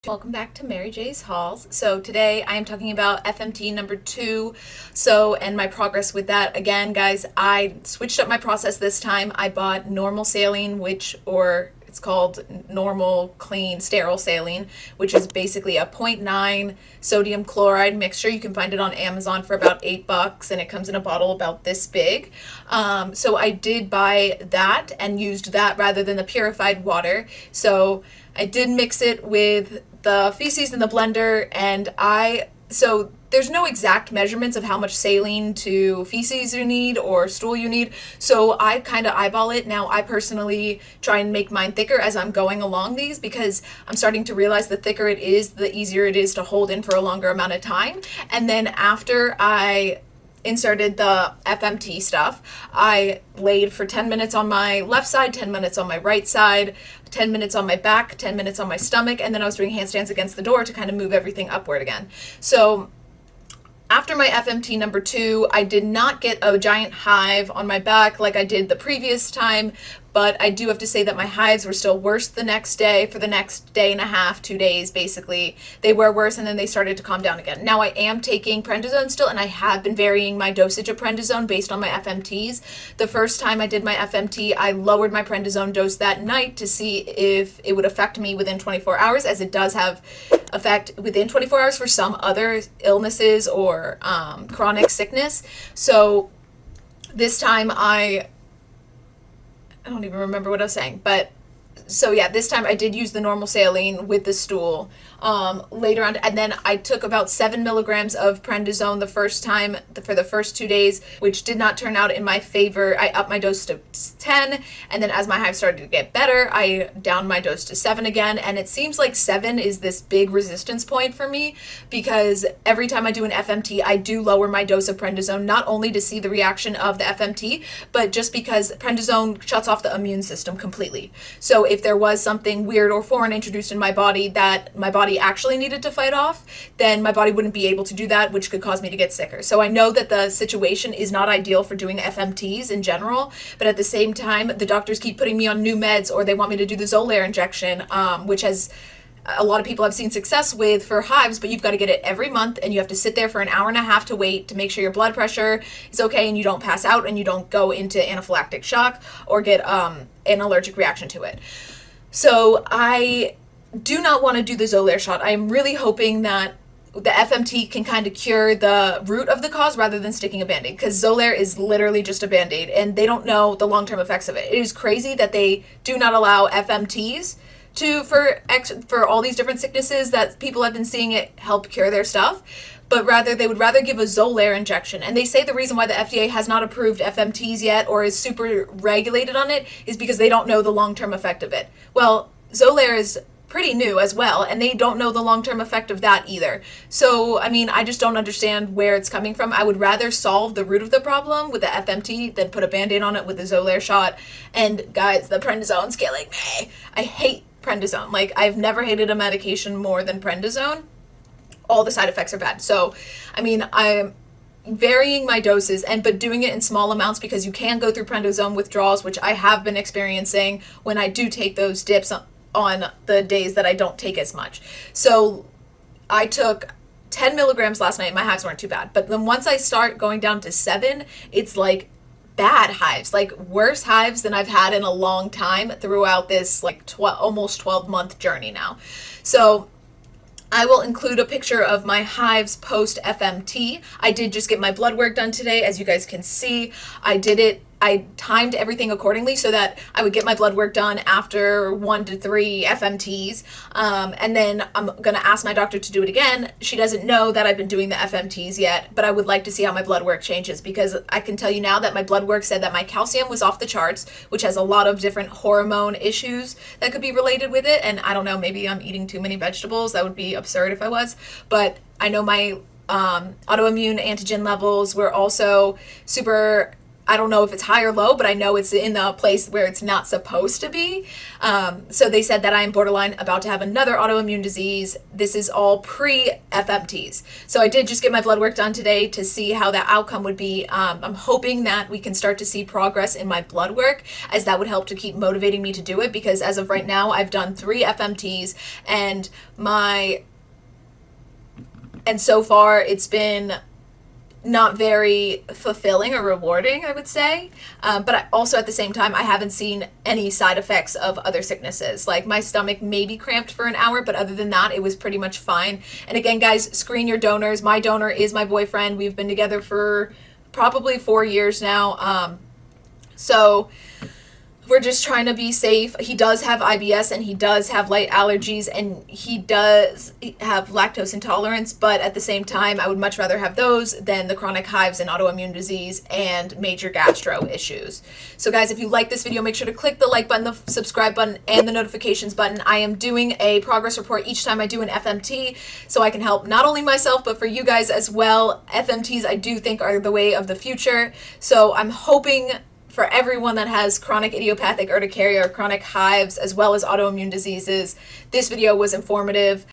Welcome back to Mary J's Halls. So today I am talking about FMT number 2. And my progress with that. Again, guys, I switched up my process this time. I bought normal saline, or it's called normal, clean, sterile saline, which is basically a 0.9 sodium chloride mixture. You can find it on Amazon for about $8, and it comes in a bottle about this big. So I did buy that and used that rather than the purified water. So I did mix it with the feces in the blender, and so there's no exact measurements of how much saline to feces you need or stool you need, so I kind of eyeball it. Now I personally try and make mine thicker as I'm going along these, because I'm starting to realize the thicker it is, the easier it is to hold in for a longer amount of time. And then after I inserted the FMT stuff, I laid for 10 minutes on my left side, 10 minutes on my right side, 10 minutes on my back, 10 minutes on my stomach, and then I was doing handstands against the door to kind of move everything upward again. So after my FMT number 2, I did not get a giant hive on my back like I did the previous time, but I do have to say that my hives were still worse the next day. For the next day and a half, 2 days basically, they were worse, and then they started to calm down again. Now I am taking prednisone still, and I have been varying my dosage of prednisone based on my FMTs. The first time I did my FMT, I lowered my prednisone dose that night to see if it would affect me within 24 hours, as it does have effect within 24 hours for some other illnesses or chronic sickness. So this time I don't even remember what I was saying, but so yeah, this time I did use the normal saline with the stool later on, and then I took about 7 milligrams of prednisone the first time for the first 2 days, which did not turn out in my favor. I upped my dose to 10, and then as my hives started to get better, I downed my dose to 7 again, and it seems like 7 is this big resistance point for me, because every time I do an FMT, I do lower my dose of prednisone, not only to see the reaction of the FMT, but just because prednisone shuts off the immune system completely. So if there was something weird or foreign introduced in my body that my body actually needed to fight off, then my body wouldn't be able to do that, which could cause me to get sicker. So I know that the situation is not ideal for doing FMTs in general, but at the same time, the doctors keep putting me on new meds, or they want me to do the Xolair injection, which has a lot of people have seen success with for hives, but you've got to get it every month, and you have to sit there for an hour and a half to wait to make sure your blood pressure is okay and you don't pass out and you don't go into anaphylactic shock or get an allergic reaction to it. So I do not want to do the Xolair shot. I'm really hoping that the FMT can kind of cure the root of the cause rather than sticking a Band-Aid, because Xolair is literally just a Band-Aid, and they don't know the long-term effects of it. It is crazy that they do not allow FMTs for all these different sicknesses that people have been seeing it help cure their stuff, but rather they would rather give a Xolair injection. And they say the reason why the FDA has not approved FMTs yet, or is super regulated on it, is because they don't know the long-term effect of it. Well, Xolair is pretty new as well, and they don't know the long-term effect of that either. So, I mean, I just don't understand where it's coming from. I would rather solve the root of the problem with the FMT than put a Band-Aid on it with the Xolair shot. And guys, the prednisone's killing me. I hate prednisone. Like, I've never hated a medication more than prednisone. All the side effects are bad. So, I mean, I'm varying my doses, but doing it in small amounts, because you can go through prednisone withdrawals, which I have been experiencing when I do take those dips on the days that I don't take as much. So I took 10 milligrams last night. My hives weren't too bad. But then once I start going down to 7, it's like bad hives, like worse hives than I've had in a long time throughout this like almost 12-month journey now. So I will include a picture of my hives post FMT. I did just get my blood work done today. As you guys can see, I timed everything accordingly so that I would get my blood work done after 1 to 3 FMTs. And then I'm going to ask my doctor to do it again. She doesn't know that I've been doing the FMTs yet, but I would like to see how my blood work changes, because I can tell you now that my blood work said that my calcium was off the charts, which has a lot of different hormone issues that could be related with it. And I don't know, maybe I'm eating too many vegetables. That would be absurd if I was. But I know my autoimmune antigen levels were also super I don't know if it's high or low, but I know it's in a place where it's not supposed to be. So they said that I am borderline about to have another autoimmune disease. This is all pre-FMTs. So I did just get my blood work done today to see how that outcome would be. I'm hoping that we can start to see progress in my blood work, as that would help to keep motivating me to do it, because as of right now, I've done 3 FMTs, and so far it's been not very fulfilling or rewarding, I would say. But I also, at the same time, I haven't seen any side effects of other sicknesses. Like, my stomach may be cramped for an hour, but other than that, it was pretty much fine. And again, guys, screen your donors. My donor is my boyfriend. We've been together for probably 4 years now. So we're just trying to be safe. He does have IBS, and he does have light allergies, and he does have lactose intolerance, but at the same time, I would much rather have those than the chronic hives and autoimmune disease and major gastro issues. So guys, if you like this video, make sure to click the like button, the subscribe button, and the notifications button. I am doing a progress report each time I do an FMT, so I can help not only myself, but for you guys as well. FMTs, I do think, are the way of the future. So I'm hoping for everyone that has chronic idiopathic urticaria or chronic hives, as well as autoimmune diseases, this video was informative.